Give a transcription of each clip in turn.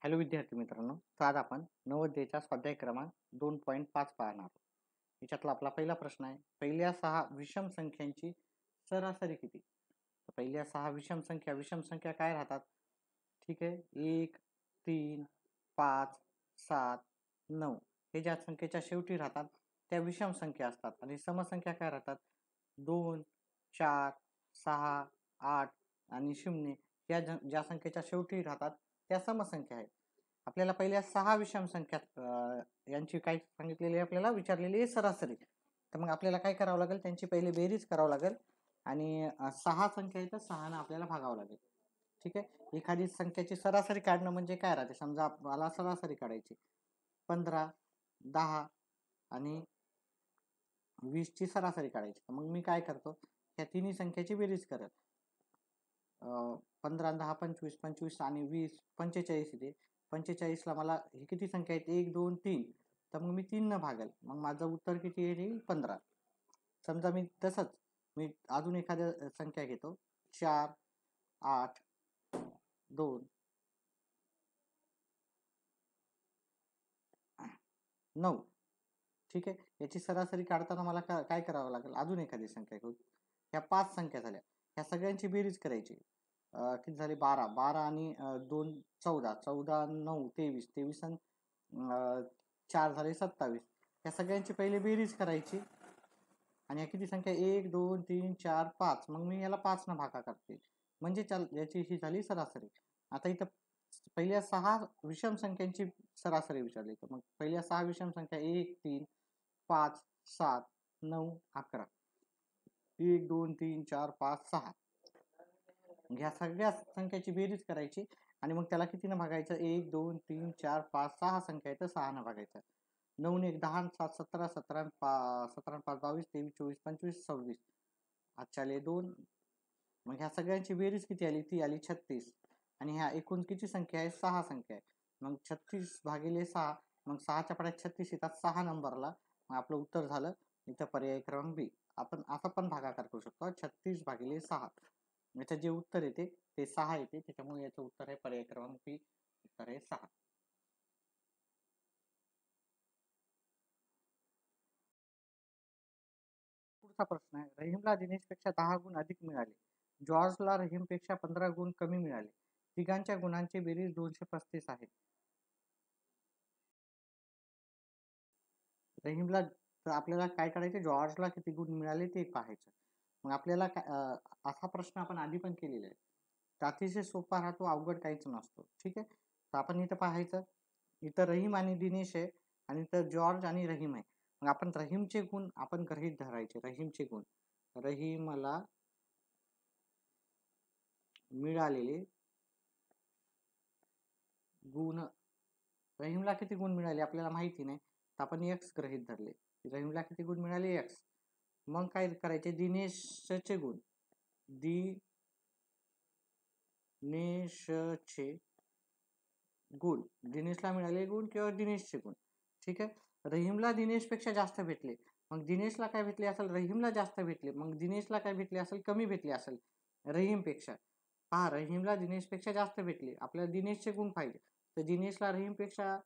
Hello विद्यार्थी मित्रांनो, तर आज आपण नवोदयचा स्वाध्याय क्रमांक 2.5 पाहणार आहोत. याच्यातला आपला पहिला प्रश्न आहे, पहिल्या 6 विषम संख्यांची सरासरी किती? तर पहिल्या 6 विषम संख्या काय राहतात? ठीक आहे, 1 3 5 7 9 हे ज्या संख्येच्या शेवटी राहतात त्या विषम संख्या असतात आणि समसंख्या काय राहतात? 2 4 6 8 आणि 0 या ज्या संख्येच्या शेवटी राहतात त्या समसंख्या आहेत. आपल्याला पहिल्या 6 विषम संख्या यांची काय सांगितलेली आहे, आपल्याला विचारलेली आहे सरासरी. तर मग आपल्याला काय करावं लागेल, त्यांची पहिले बेरीज करावं लागेल आणि 6 संख्या आहे तर 6 ने आपल्याला भागावं लागेल. ठीक आहे, एखादी संख्येची सरासरी काढणं म्हणजे काय राहते, समजा मला सरासरी काढायची 15 10 आणि 20 ची सरासरी काढायची. तर मग मी काय करतो, ह्या तिन्ही संख्येची बेरीज करत 15 10 25 25 आणि 20 45 येते. 45 ला मला ही किती संख्या आहेत, 1 2 3, तर मग मी 3 न भागेल, मग माझं उत्तर किती येईल, 15. समजा मी तसंच मी अजून एखाद्या संख्या घेतो, 4 8 2 9. ठीक आहे, याची सरासरी काढताना मला काय करावं लागेल, अजून एखादी संख्या घेऊ. ह्या 5 संख्या झाल्या, ह्या सगळ्यांची बेरीज करायची. किती झाले, 12 12 आणि 2 14 14 9 23 23 आणि 4 झाले 27. ह्या सगळ्यांची पहिले बेरीज करायची आणि किती संख्या, 1 2 3 4 5, मग मी याला 5 न भागा करते म्हणजे याची ही झाली सरासरी. आता इथं पहिल्या 6 विषम संख्यांची सरासरी विचारली, तर मग पहिल्या 6 विषम संख्या 1 3 5 7 9 11, 1 2 3 4 5 6. ह्या सगळ्या संख्याची बेरीज करायची आणि मग त्याला कितीनं भागायचं, 1 2 3 4 5 6 संख्या आहे तर 6 न भागायचं. 9 1 10 7 17 17 17 5 22 23 24 25 26, आजच्याले 2. मग ह्या सगळ्यांची बेरीज किती आली, ती आली 36. आणि ह्या एकूण किती संख्या आहे, 6 संख्या आहे. मग 36 भागिले 6, मग 6च्या पाड्यात 36 येतात 6 नंबरला. मग आपलं उत्तर झालं इथं पर्याय क्रमांक बी. आपण असा पण भागाकार करू शकतो, 36 भागिले 6. याचं जे उत्तर येते ते 6 येते, त्याच्यामुळे याचं उत्तर आहे पर्याय क्रमांक बी, उत्तर आहे 6. पुढचा प्रश्न आहे, रहीमला दिनेशपेक्षा 10 गुण अधिक मिळाले, जॉर्जला रहीमपेक्षा 15 गुण कमी मिळाले, तिघांच्या गुणांची बेरीज 235 आहे. रहीमला आपल्याला काय करायचं, जॉर्जला किती गुण मिळाले ते पाहायचं. मग आपल्याला असा प्रश्न आपण आधी पण केलेला आहे, तर अतिशय सोपा राहतो, अवघड काहीच नसतो. ठीक आहे, तर आपण इथं पाहायचं, इथं रहीम आणि दिनेश आहे आणि इथं जॉर्ज आणि रहीम आहे. मग आपण रहीमचे गुण आपण गृहीत धरायचे. रहीमचे गुण, रहीमला मिळालेले गुण, रहीमला किती गुण मिळाले आपल्याला माहिती नाही, तर आपण एक्स गृहीत धरले. रहीमला किती गुण मिळाले, एक्स. मग काय करायचे, दिनेशचे गुण, दिनेशचे गुण, दिनेशला मिळाले गुण किंवा दिनेशचे गुण. ठीक आहे, रहीमला दिनेशपेक्षा जास्त भेटले, मग दिनेशला काय भेटले असेल, रहीमला जास्त भेटले, मग दिनेशला काय भेटले असेल, कमी भेटले असेल रहीमपेक्षा. पहा, रहीमला दिनेशपेक्षा जास्त भेटले, आपल्याला दिनेशचे गुण पाहिजे, तर दिनेशला रहीमपेक्षा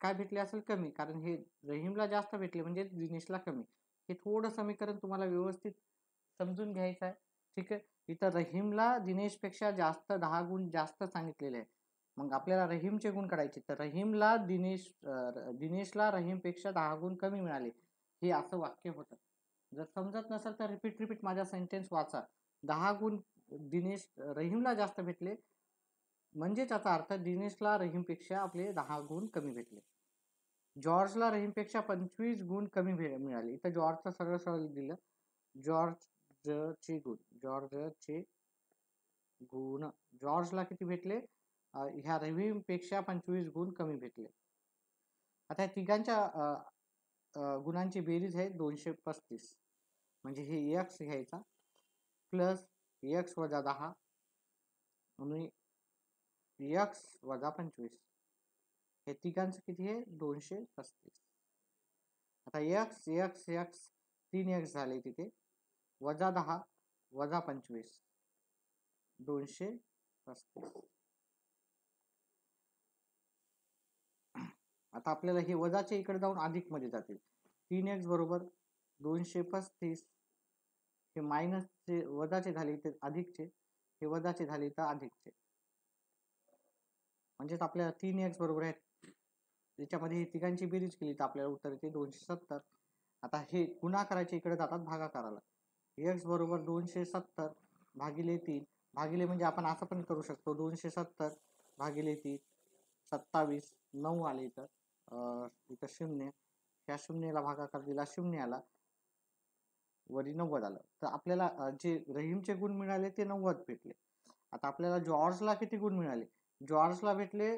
काय भेटले असेल, कमी, कारण हे रहीमला जास्त भेटले म्हणजे दिनेशला कमी. हे थोडं समीकरण तुम्हाला व्यवस्थित समजून घ्यायचं आहे. ठीक आहे, इथं रहीमला दिनेशपेक्षा जास्त 10 गुण जास्त सांगितलेले आहे. मग आपल्याला रहीमचे गुण काढायचे, तर रहीमला दिनेशला रहीमपेक्षा 10 गुण कमी मिळाले, हे असं वाक्य होतं. जर समजत नसेल तर रिपीट माझा सेंटेन्स वाचा. 10 गुण रहीमला जास्त भेटले म्हणजे त्याचा अर्थ दिनेशला रहीमपेक्षा आपले 10 गुण कमी भेटले. जॉर्जला रहीमपेक्षा 25 गुण कमी मिळाले, इथं जॉर्जचं सरळ सरळ दिलं, जॉर्जचे गुण, जॉर्जला किती भेटले, ह्या रहीमपेक्षा 25 गुण कमी भेटले. आता तिघांच्या गुणांची बेरीज आहे 235, म्हणजे हे एक्स घ्यायचा प्लस एक्स वजा 10 आणि एक्स वजा 25, हे तिघांचं किती आहे, 235. आता एक्स एक्स एक्स 3x झाले तिथे, वजा 10 वजा 25, 235. आता आपल्याला हे वजाचे इकडे जाऊन अधिक मध्ये जातील. 3x बरोबर 235, हे मायनसचे वजाचे झाले तर अधिकचे, हे वजाचे झाले तर अधिकचे, म्हणजेच आपल्याला 3x बरोबर आहे, त्याच्यामध्ये ही तिघांची बेरीज केली तर आपल्याला उत्तर येते 270. आता हे गुणाकाराचे इकडे जातात भागाकाराला. x बरोबर 270 भागिले 3, भागिले म्हणजे आपण असं पण करू शकतो 270 भागिले 3, 27, 9 आले इथं, इथं शून्य, ह्या शून्याला भागाकार दिला, शून्य आला, वरी 90 आलं. तर आपल्याला जे रहीमचे गुण मिळाले ते 90 भेटले. आता आपल्याला जॉर्जला किती गुण मिळाले? जॉर्जला भेटले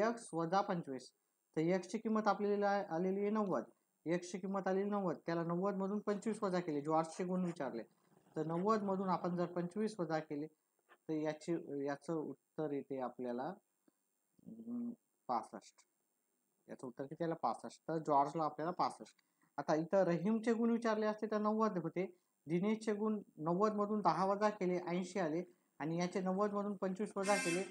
x वजा 25. तर x ची किंमत आपल्याला आलेली आहे 90, x ची किंमत आलेली 90, त्याला 90 मधून 25 वजा केले, जॉर्जचे गुण विचारले, तर 90 मधून आपण जर 25 वजा केले तर याचं उत्तर येते आपल्याला 65. याचं उत्तर किती आलं? 65. तर जॉर्जला आपल्याला 65. आता इथं रहीमचे गुण विचारले असते तर 90 होते, दिनेशचे गुण 90 मधून 10 वजा केले 80 आले, आणि याचे 90 मधून 25 वजा केले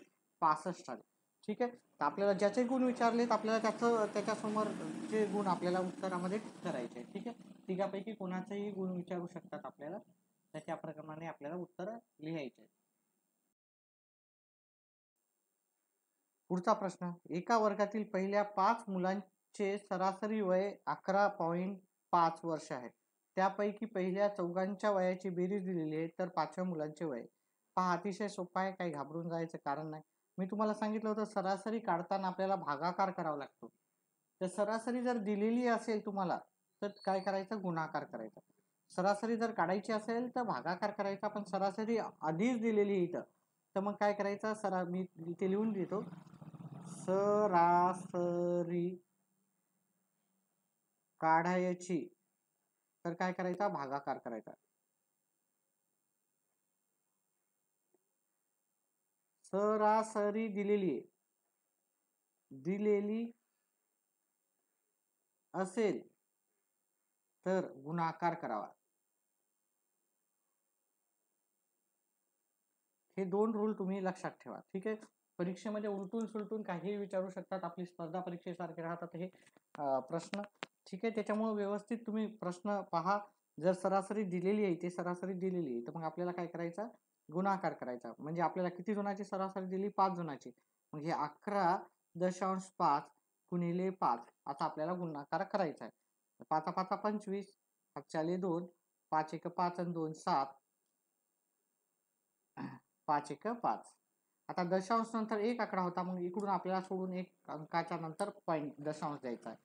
65 आले. ठीक आहे. तर आपल्याला ज्याचे गुण विचारलेत आपल्याला त्याच्यासमोरचे गुण आपल्याला उत्तरामध्ये करायचे. ठीक आहे. तिघापैकी कोणाचेही गुण विचारू शकतात आपल्याला, त्याप्रमाणे आपल्याला उत्तर लिहायचे. पुढचा प्रश्न, एका वर्गातील पहिल्या 5 मुलांचे सरासरी वय 11.5 वर्ष आहे. त्यापैकी पहिल्या 4 वयाची बेरीज दिलेली आहे, तर 5व्या मुलांचे वय पहा. अतिशय सोपा आहे, काही घाबरून जायचं कारण नाही. मी तुम्हाला सांगितलं होतं सरासरी काढताना आपल्याला भागाकार करावा लागतो. तर सरासरी जर दिलेली असेल तुम्हाला तर काय करायचं? गुणाकार करायचा. सरासरी जर काढायची असेल तर भागाकार करायचा, पण सरासरी आधीच दिलेली आहे इथं, तर मग काय करायचं? मी इथे लिहून देतो, सरासरी काढायची तर काय करायचा? भागाकार करायचा. सरासरी दिलेली असेल तर गुणाकार करावा. हे 2 रूल तुम्ही लक्षात ठेवा. ठीक आहे. परीक्षेमध्ये उलटून सुलटून काही विचारू शकतात, आपली स्पर्धा परीक्षेसारखे राहतात हे प्रश्न. ठीक आहे. त्याच्यामुळे व्यवस्थित तुम्ही प्रश्न पहा. जर सरासरी दिलेली आहे, ते सरासरी दिलेली आहे, तर मग आपल्याला काय करायचं? गुणाकार करायचा. म्हणजे आपल्याला किती जणांची सरासरी दिली? 5 जणांची. मग हे 11.5 गुणिले 5 आता आपल्याला गुणाकार करायचा आहे. 5 5 25, 5 आले 2, 5 1 5 आणि 2 7, 5 1 5. आता दशांश नंतर एक आकडा होता, मग इकडून आपल्याला सोडून एक अंकाच्या नंतर पॉईंट दशांश द्यायचा आहे.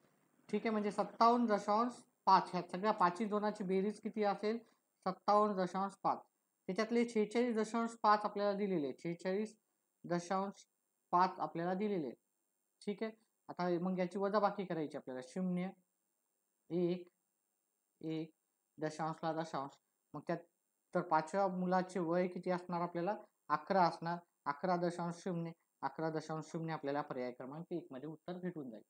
ठीक आहे. म्हणजे 57.5, ह्या सगळ्या 5 दोनाची बेरीज किती असेल? 57.5. त्याच्यातले 46.5 आपल्याला दिलेले, 46.5 आपल्याला दिलेले. ठीक आहे. आता मग याची वजाबाकी करायची आपल्याला. 0 1 1 दशांशला दशांश, मग त्यात तर 5व्या मुलाचे वय किती असणार? आपल्याला 11 असणार. 11.0, 11.0 आपल्याला पर्याय क्रमांक 1 मध्ये उत्तर भेटून जाईल.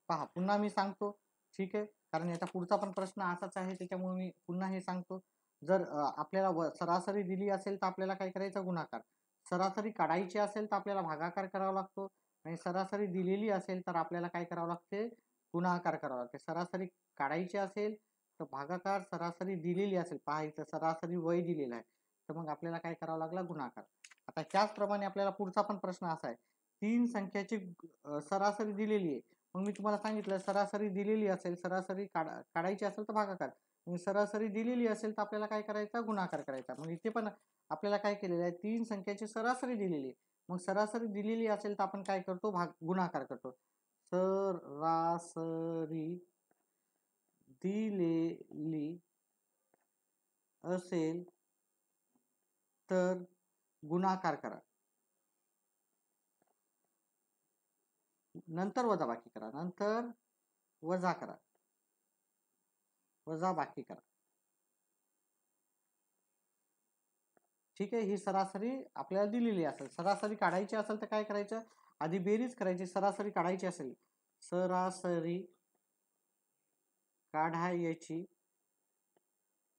पहा, पुन्हा मी सांगतो. ठीक आहे. कारण याचा पुढचा पण प्रश्न असाच आहे, त्याच्यामुळे मी पुन्हा हे सांगतो. जर आपल्याला सरासरी दिली असेल तर आपल्याला काय करायचं? गुणाकार. सरासरी काढायची असेल तर आपल्याला भागाकार करावा लागतो, आणि सरासरी दिलेली असेल तर आपल्याला काय करावं लागते? गुणाकार करावा लागते. सरासरी काढायची असेल तर भागाकार, सरासरी दिलेली असेल, पहा इथं सरासरी वय दिलेलं आहे, तर मग आपल्याला काय करावं लागला? गुणाकार. आता त्याचप्रमाणे आपल्याला पुढचा पण प्रश्न असा आहे, 3 संख्याची सरासरी दिलेली आहे. मग मी तुम्हाला सांगितलं सरासरी दिलेली असेल, सरासरी काढायची असेल तर भागाकार, सरासरी दिलेली असेल तर आपल्याला काय करायचं? गुणाकार करायचा. मग इथे पण आपल्याला काय केलेलं आहे? 3 संख्याची सरासरी दिलेली आहे. मग सरासरी दिलेली असेल तर आपण काय करतो? गुणाकार करतो. सरासरी दिलेली असेल तर गुणाकार करा, नंतर वजाबाकी करा, नंतर वजा करा, वजाबाकी करा. ठीक आहे, ही सरासरी आपल्याला दिलेली असेल. सरासरी काढायची असेल तर काय करायचं, आधी बेरीज करायची. सरासरी काढायची असेल, सरासरी काढायची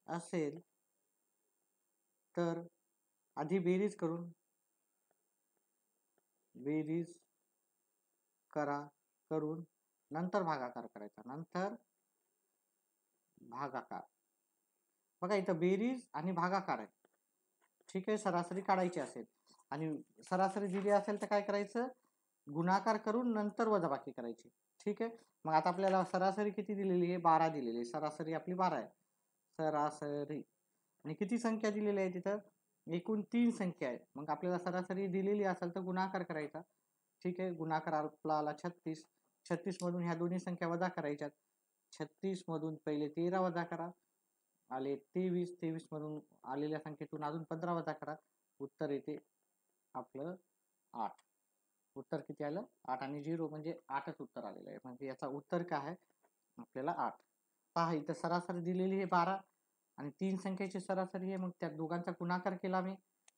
असेल तर आधी बेरीज करून नंतर भागाकार करायचा. नंतर भागाकार. बघा इथं बेरीज आणि भागाकार आहे. ठीक आहे, सरासरी काढायची असेल आणि सरासरी दिली असेल तर काय करायचं, गुणाकार करून नंतर वजाबाकी करायची. ठीक आहे, मग आता आपल्याला सरासरी किती दिलेली आहे, 12 दिलेली आहे. सरासरी आपली 12 आहे. सरासरी आणि किती संख्या दिलेली आहे तिथं, एकूण 3 संख्या आहेत. मग आपल्याला सरासरी दिलेली असेल तर गुणाकार करायचा. ठीक आहे, गुणाकार आपला आला 36. 36 मधून ह्या दोन्ही संख्या वजा करायच्यात. 36 मधून पहिले 13 वजा करा, आले 23. 23 मधून आलेल्या संख्येतून अजून 15 वजा करा, उत्तर येते आपलं 8. उत्तर किती आलं, 8 आणि 0 म्हणजे 8च उत्तर आलेलं आहे. म्हणजे याचा उत्तर काय आहे आपल्याला 8. पहा इथं सरासरी दिलेली आहे 12 आणि 3 संख्येची सरासरी आहे. मग त्या दोघांचा गुणाकार केला मी.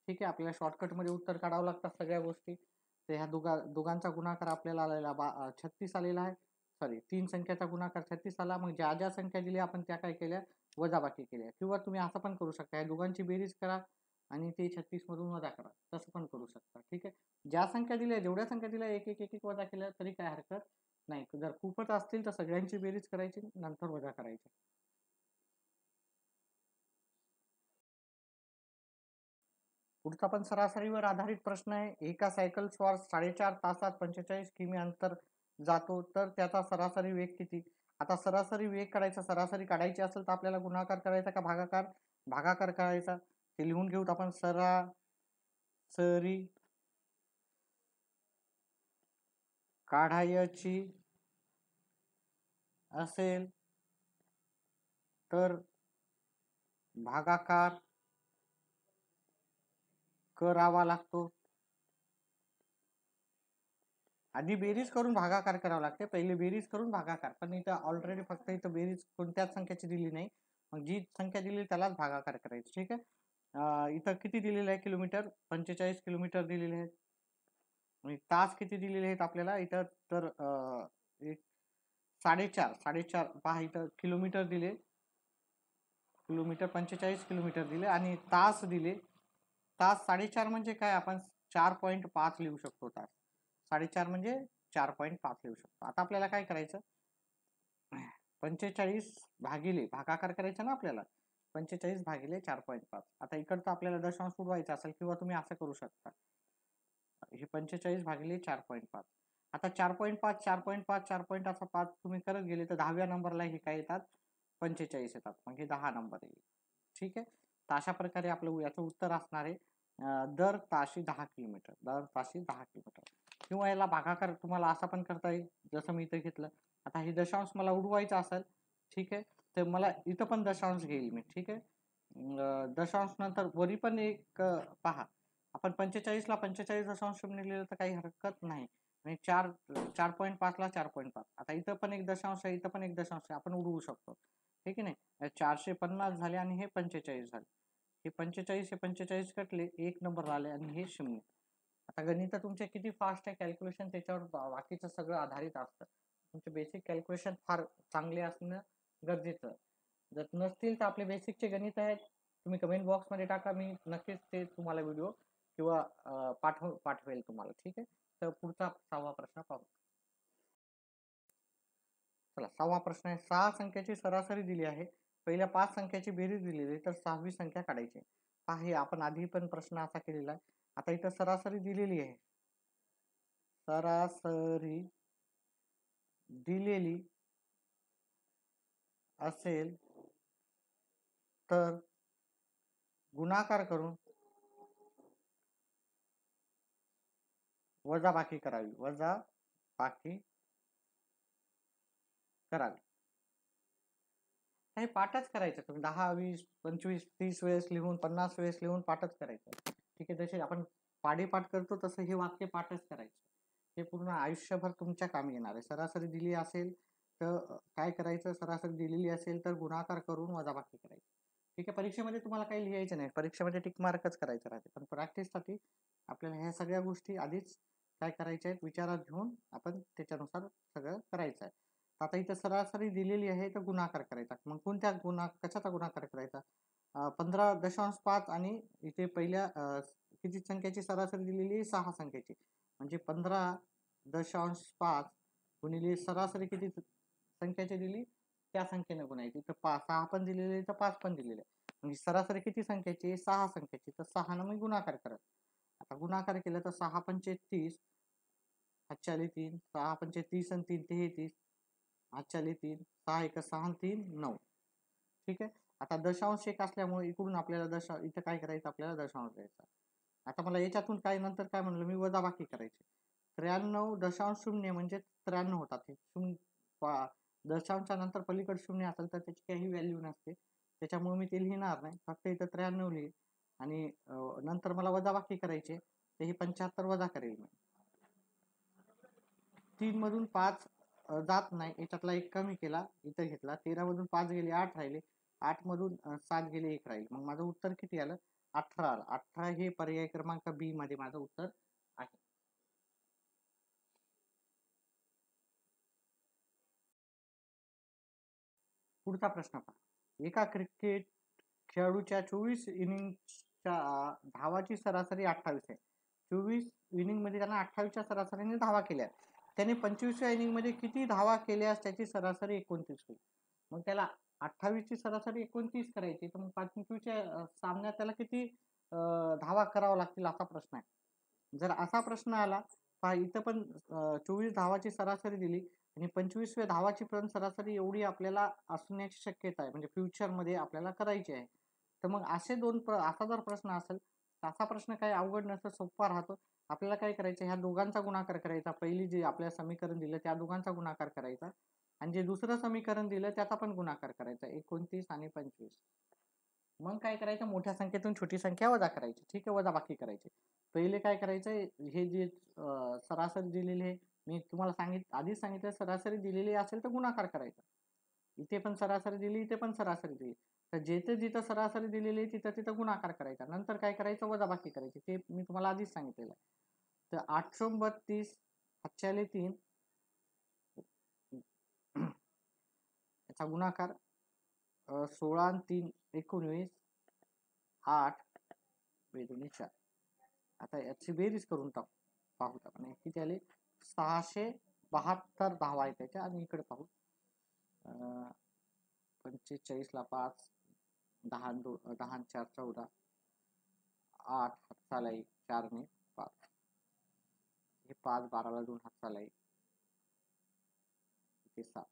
ठीक आहे, आपल्याला शॉर्टकटमध्ये उत्तर काढावं लागतात सगळ्या गोष्टी. तर ह्या दोघांचा गुणाकार आपल्याला आलेला 36 आलेला आहे. सॉरी, 3 संख्याचा गुणाकार 36 आला. मग ज्या ज्या संख्या दिल्या आपण त्या काय केल्या, वजाबाकी केल्या. किंवा तुम्ही असं पण करू शकता, या दोघांची बेरीज करा आणि ते 36 मधून वजा करा, तसं पण करू शकता. ठीक आहे, ज्या संख्या दिल्या, जेवढ्या संख्या दिल्या एक एक एक एक वजा केल्या तरी काय हरकत नाही. जर खूपच असतील तर सगळ्यांची बेरीज करायची, नंतर वजा करायची. पुढचा पण सरासरीवर आधारित प्रश्न आहे. एका सायकल स्वार 4.5 तासात 45 किमी अंतर जातो तर त्याचा सरासरी वेग किती. आता सरासरी वेग काढायचा, सरासरी काढायची असेल तर आपल्याला गुणाकार करायचा का भागाकार, भागाकार करायचा. ते लिहून घेऊत आपण. सरासरी काढायची असेल तर भागाकार करावा लागतो. आधी बेरीज करून भागाकार करावा लागते, पहिले बेरीज करून भागाकार. पण इथं ऑलरेडी फक्त इथं बेरीज कोणत्याच संख्याची दिली नाही, मग जी संख्या दिली त्यालाच भागाकार करायचं. ठीक आहे, इथं किती दिलेलं आहे किलोमीटर, 45 किलोमीटर दिलेले आहेत. आणि तास किती दिलेले आहेत आपल्याला इथं, तर एक 4.5 पहा इथं किलोमीटर दिले, किलोमीटर 45 किलोमीटर दिले आणि तास दिले. तास 4.5 म्हणजे काय, आपण 4.5 लिहू शकतो. तास 4.5 म्हणजे 4.5 लिहू शकतो. आता आपल्याला काय करायचं, 45 भागिले भागाकार करायचा ना आपल्याला, 45 भागिले 4.5. आता इकडचं आपल्याला दशांश उडवायचा असेल किंवा तुम्ही असं करू शकता, हे 45 भागिले 4.5. आता 4.5 4.5 4. असा 5 तुम्ही करत गेले तर 10व्या नंबरला हे काय येतात, 45 येतात. मग हे 10 नंबर येईल. ठीक आहे, तर अशा प्रकारे आपलं याचं उत्तर असणार आहे दर ताशी 10 किलोमीटर, दर ताशी 10 किलोमीटर. किंवा याला भागाकार तुम्हाला असा पण करता येईल, जसं मी इथं घेतलं. आता हे दशांश मला उडवायचा असेल, ठीक आहे, तर मला इथं पण दशांश घेईल मी. ठीक आहे, दशांश नंतर वरी पण एक पहा, आपण 45ला 45 लिहिलं तर काही हरकत नाही. आणि 4.5 ला 4.5. आता इथं पण एक दशांश आहे, इथं पण एक दशांश आहे, आपण उडवू शकतो. ठीक आहे नाही, 450 झाले आणि हे 45 झाले. हे 45 हे 45 कटले, एक नंबर आले आणि हे 0. आता गणित तुमचे किती फास्ट आहे कॅल्क्युलेशन, त्याच्यावर बाकीचं सगळं आधारित असतं. तुमचे बेसिक कॅल्क्युलेशन फार चांगले असणं गरजेचं. जर नसतील तर आपले बेसिकचे गणित आहेत, तुम्ही कमेंट बॉक्समध्ये टाका, मी नक्कीच ते तुम्हाला व्हिडिओ किंवा पाठवेल तुम्हाला. ठीक आहे, तर पुढचा 6वा प्रश्न पाहू. चला, 6वा प्रश्न आहे. 6 संख्येची सरासरी दिली आहे, पहिल्या 5 संख्याची बेरीज दिलेली आहे, तर 6वी संख्या काढायची. हे आपण आधी पण प्रश्न असा केलेला आहे. आता इथं सरासरी दिलेली आहे, सरासरी दिलेली असेल तर गुणाकार करून वजाबाकी करावी, वजाबाकी करावी. हे पाठच करायचं. तुम्ही 10 20 25 30 वेळेस लिहून, 50 वेळेस लिहून पाठच करायचं. ठीक आहे, जसे आपण पाठ करतो तसं हे वाक्य पाठच करायचं. हे पूर्ण आयुष्यभर तुमच्या कामी येणार आहे. सरासरी दिली असेल तर काय करायचं, सरासरी दिलेली असेल तर गुणाकार करून वजाबाकी करायची. ठीक आहे. परीक्षेमध्ये तुम्हाला काही लिहायचं नाही, परीक्षेमध्ये टिक मार्कच करायचं राहते, पण प्रॅक्टिससाठी आपल्याला ह्या सगळ्या गोष्टी आधीच काय करायच्या आहेत विचारात घेऊन आपण त्याच्यानुसार सगळं करायचं आहे. आता इथं सरासरी दिलेली आहे तर गुणाकार करायचा. मग कोणत्या कशाचा गुणाकार करायचा? 15.5 आणि इथे पहिल्या किती संख्येची सरासरी दिलेली आहे? 6 संख्येची, म्हणजे 15.5 गुणिले सरासरी किती संख्याची दिली त्या संख्येने गुणायची. तर 6 पण दिलेले आहे तर 5 पण दिलेले आहे, म्हणजे सरासरी किती संख्येची? 6 संख्येची, तर 6 ने मी गुणाकार करत. आता गुणाकार केलं तर 6 पंचे 30, 5 3, 6 पंचे 30 आणि 3 33, 5 3, 6 1 6 आणि 3 9. ठीक आहे. आता दशांश एक असल्यामुळे इकडून आपल्याला इथं काय करायचं? आपल्याला दशांश द्यायचा. आता मला याच्यातून काय नंतर काय म्हणलं मी? वजाबाकी करायची. 93.0 म्हणजे 93 होतात. हे शून्य दशांशच्या नंतर पलीकडे शून्य असेल तर त्याची काही व्हॅल्यू नसते, त्याच्यामुळे मी ते लिहिणार नाही, फक्त इथं 93 लिहिल. आणि नंतर मला वजाबाकी करायची, तर हे 75 वजा करेल मी. 3 मधून 5 जात नाही, याच्यातला एक कमी केला, इथं घेतला. 13 मधून 5 गेले 8 राहिले, 8 मधून 7 गेले 1 राहील. मग माझं उत्तर किती आलं? 18 आलं. 18 हे पर्याय क्रमांक बी मध्ये माझं उत्तर आहे. पुढचा प्रश्न पहा. एका क्रिकेट खेळाडूच्या 24 इनिंगच्या धावाची सरासरी 28 आहे. 24 इनिंग मध्ये त्यानं 28च्या सरासरीने धावा केल्या. त्याने 25व्या इनिंग मध्ये किती धावा केल्यास त्याची सरासरी 29 होईल? मग त्याला 28 ची सरासरी 29 करायची, तर मग 25च्या सामन्यात त्याला किती धावा करावा लागतील असा प्रश्न आहे. जर असा प्रश्न आला, पहा इथं पण 24 धावाची सरासरी दिली आणि 25व्या धावाची पण सरासरी एवढी आपल्याला असण्याची शक्यता आहे, म्हणजे फ्युचरमध्ये आपल्याला करायची आहे. तर मग असे असा जर प्रश्न असेल तर असा प्रश्न काही अवघड नसतं, सोपा राहतो. आपल्याला काय करायचं? ह्या दोघांचा गुणाकार करायचा. पहिली जे आपल्याला समीकरण दिलं त्या दोघांचा गुणाकार करायचा आणि जे दुसरं समीकरण दिलं त्याचा पण गुणाकार करायचा, 29 आणि 25. मग काय करायचं? मोठ्या संख्येतून छोटी संख्या वजा करायची. ठीक आहे, वजाबाकी करायची. पहिले काय करायचं? हे जे सरासरी दिलेली आहे, मी तुम्हाला आधीच सांगितलं, सरासरी दिलेली असेल तर गुणाकार करायचा. इथे पण सरासरी दिली, इथे पण सरासरी दिली, तर जिथं जिथं सरासरी दिलेली आहे तिथं तिथं गुणाकार करायचा. नंतर काय करायचं? वजाबाकी करायची. ते मी तुम्हाला आधीच सांगितलेलं आहे. तर 832 5 3 याचा गुणाकार 16 आणि 3 19, 8 बेदोनी 4. आता याची बेरीज करून पाहू आपण किती आले. 672 धावा आहे त्याच्या. आणि इकडे पाहू 45 ला 5, 10 4 14, 8 हातचाला 1, 4 ने 5, हे 5 12 ला 2 हातचाला 1, इथे 7.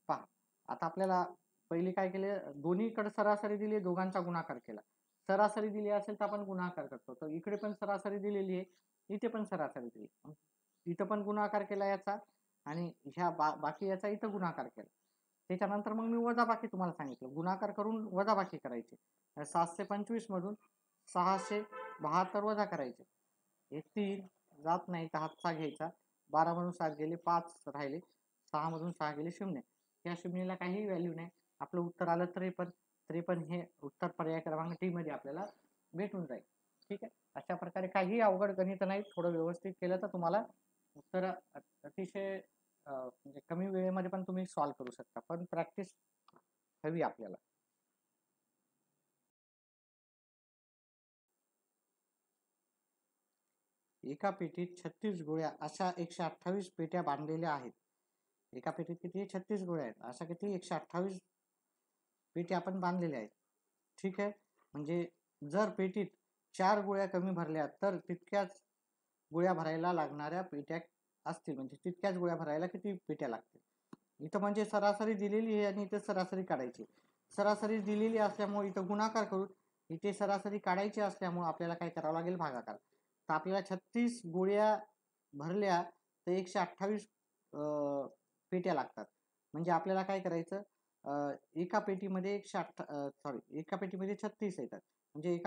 पहा आता आपल्याला पहिले काय केले? दोन्हीकडे सरासरी दिली, दोघांचा गुणाकार केला. सरासरी दिली असेल तर आपण गुणाकार करतो. तर इकडे पण सरासरी दिलेली आहे, इथे पण सरासरी दिली, इथं पण गुणाकार केला याचा आणि ह्या बाकी याचा इथं गुणाकार केला. त्याच्यानंतर मग मी वजाबाकी तुम्हाला सांगितलं, गुणाकार करून वजाबाकी करायची. 725 मधून 672 वजा करायचे. हे 3 जात नाही तर हातचा घ्यायचा. 12 मधून 7 गेले 5 राहिले, 6 मधून 6 गेले 0. या शून्याला काही व्हॅल्यू नाही. आपलं उत्तर आलं 53. हे उत्तर पर्याय क्रमांक टी मध्ये आपल्याला भेटून जाईल. ठीक आहे. अशा प्रकारे काही अवघड गणित नाही, थोडं व्यवस्थित केलं तर तुम्हाला उत्तर अतिशय म्हणजे कमी वेळेमध्ये पण तुम्ही सॉल्व्ह करू शकता, पण प्रॅक्टिस हवी आपल्याला. एका पेटीत 36 गोळ्या अशा 128 पेट्या बांधलेल्या आहेत. एका पेटीत किती? 36 गोळ्या आहेत. अशा किती? 128 पेट्या आपण बांधलेल्या आहेत. ठीक आहे. म्हणजे जर पेटीत 4 गोळ्या कमी भरल्या तर तितक्याच गोळ्या भरायला लागणाऱ्या पेट्या असतील, म्हणजे तितक्याच गोळ्या भरायला किती पेट्या लागतील. इथं म्हणजे सरासरी दिलेली आहे आणि इथं सरासरी काढायची. सरासरी दिलेली असल्यामुळे इथं गुणाकार करून इथे सरासरी काढायची असल्यामुळे आपल्याला काय करावं लागेल? भागाकार. तर आपल्याला 36 गोळ्या भरल्या तर 128 पेट्या लागतात. म्हणजे आपल्याला काय करायचं? एका पेटीमध्ये एका पेटीमध्ये 36 येतात, म्हणजे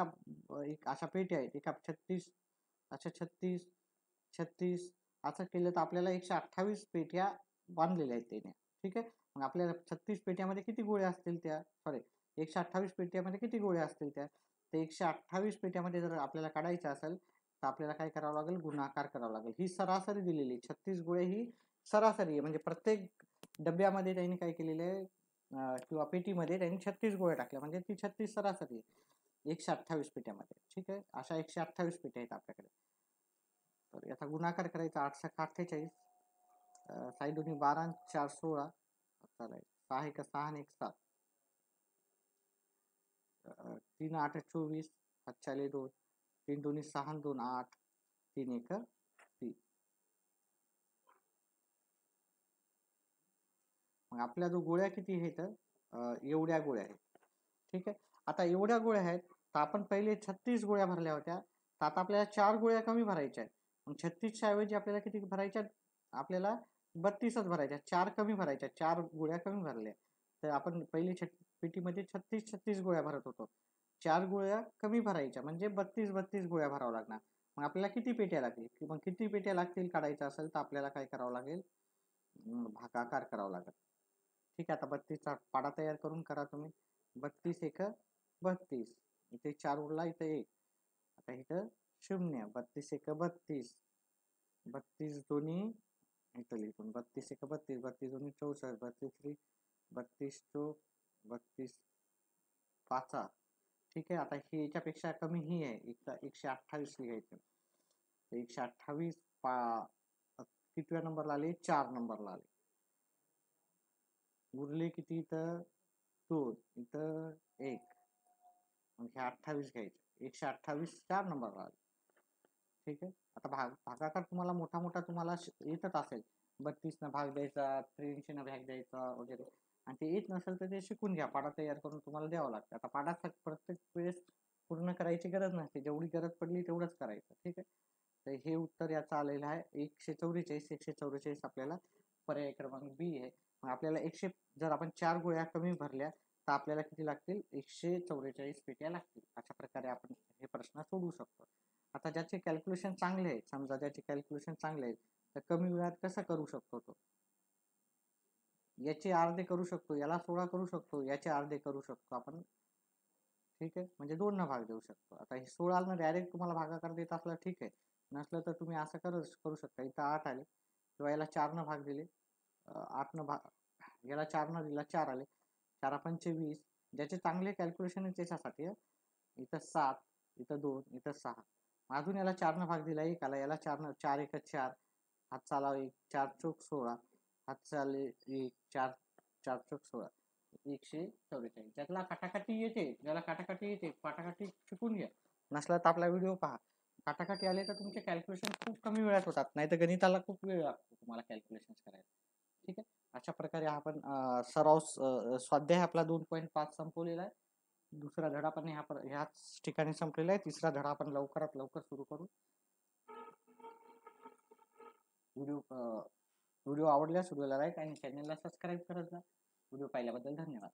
अशा पेट्या आहेत, एका 36 अशा 36 36 असं केलं तर आपल्याला 128 पेट्या बांधलेल्या आहेत त्याने. ठीक आहे. मग आपल्याला 36 पेट्यामध्ये किती गोळ्या असतील? 128 पेट्यामध्ये किती गोळे असतील त्या? तर 128 पेट्यामध्ये जर आपल्याला काढायचं असेल तर आपल्याला काय करावं लागेल? गुणाकार करावा लागेल. ही सरासरी दिलेली 36 गोळे ही सरासरी आहे, म्हणजे प्रत्येक डब्यामध्ये त्यांनी काय केलेलं आहे किंवा पेटीमध्ये त्यांनी 36 गोळ्या टाकल्या, म्हणजे ती 36 सरासरी आहे 128 पेट्यामध्ये. ठीक आहे, अशा 128 पेट्या आहेत आपल्याकडे. तर याचा गुणाकार करायचा 8 × 48, साई दोन्ही 12 4 16, 6 1 6 आणि 1 7, 3 8 24, 7 4 2, 3 2 6 2 8, 3 1 3. मग आपल्या जो गोळ्या किती आहेत? एवढ्या गोळ्या आहेत. ठीक आहे, आता एवढ्या गोळ्या आहेत तर आपण पहिले 36 गोळ्या भरल्या होत्या, तर आता आपल्याला 4 गोळ्या कमी भरायच्या आहेत. मग 36च्या ऐवजी आपल्याला किती भरायच्या? आपल्याला 32च भरायच्या, 4 कमी भरायच्या, 4 गोळ्या कमी भरल्या. तर आपण पहिली पेटीमध्ये 36 गोळ्या भरत होतो, 4 गोळ्या कमी भरायच्या, म्हणजे 32 गोळ्या भरावं लागणार. मग आपल्याला किती पेट्या लागतील? मग किती पेट्या लागतील काढायचं असेल तर आपल्याला काय करावं लागेल? भागाकार करावा लागेल. ठीक आहे, आता 32चा पाडा तयार करून करा तुम्ही. 32 1 32, इथे 4 उरला, इथे 1, आता इथं 0, 32 1 32, 32 दोन्ही इथं लिहून 32 1 32, 32 दोन्ही 64, 32 32 चौक 32 5. ठीक आहे, आता ही याच्यापेक्षा कमी ही आहे, 128 लिहायचं. 128 कितव्या नंबरला आले? 4 नंबरला आले. उरले किती? इथं 2, इथं 1, मग हे 28 घ्यायचे. 128 4 नंबरला आले. ठीक आहे, आता भागाकार तुम्हाला मोठा मोठा तुम्हाला येतच असेल, 32 न भाग द्यायचा, 83 न भाग द्यायचा वगैरे, आणि ते येत नसेल तर ते शिकून घ्या. पाडा तयार करून तुम्हाला द्यावं लागतं. आता पाडा प्रत्येक वेळेस पूर्ण करायची गरज नसते, जेवढी गरज पडली तेवढंच करायचं. ठीक आहे, तर हे उत्तर याचं आलेलं आहे 144. 144 आपल्याला पर्याय क्रमांक बी आहे. मग आपल्याला जर आपण 4 गोळ्या कमी भरल्या तर आपल्याला किती लागतील? 144 पेट्या लागतील. अशा प्रकारे आपण हे प्रश्न सोडवू शकतो. आता ज्याचे कॅल्क्युलेशन चांगले आहे, समजा ज्याचे कॅल्क्युलेशन चांगले आहे, तर कमी वेळात कसं करू शकतो तो? याचे अर्धे करू शकतो, याला 16 करू शकतो, याचे अर्धे करू शकतो आपण. ठीक आहे, म्हणजे 2 न भाग देऊ शकतो. आता हे 16 न डायरेक्ट तुम्हाला भागाकार देत असला ठीक आहे, नसलं तर तुम्ही असं करू शकता. इथं 8 आले किंवा याला 4 न भाग दिले, 8 न भाग, याला 4 न दिला 4 आले, 4 5 20. ज्याचे चांगले कॅल्क्युलेशन आहे त्याच्यासाठी इथं 7, इथं 2, इथं 6, अजून याला 4 न भाग दिला 1 आला, याला 4 1 4, हात चालाव 1, 4 चौक 16, हात चाले 1, 4 4 चौक 16, 144. ज्याला काटाकाटी येते, ज्याला काटाकाटी येते, काटाकाटी शिकून घ्या. नसला तर आपला व्हिडिओ पहा. काटाकाटी आले तर तुमचे कॅल्क्युलेशन खूप कमी वेळात होतात, नाही तर गणिताला खूप वेळ लागतो तुम्हाला कॅल्क्युलेशन करायला. ठीक आहे, अशा प्रकारे आपण सराव स्वाध्याय आपला 2.5 संपवलेला आहे. दुसरा धडा पण ह्याच ठिकाणी संपलेला आहे. तिसरा धडा आपण लवकरात लवकर सुरू करू. व्हिडिओ आवडल्यास व्हिडिओला लाईक आणि चॅनलला सबस्क्राईब करत जा. व्हिडिओ पाहिल्याबद्दल धन्यवाद.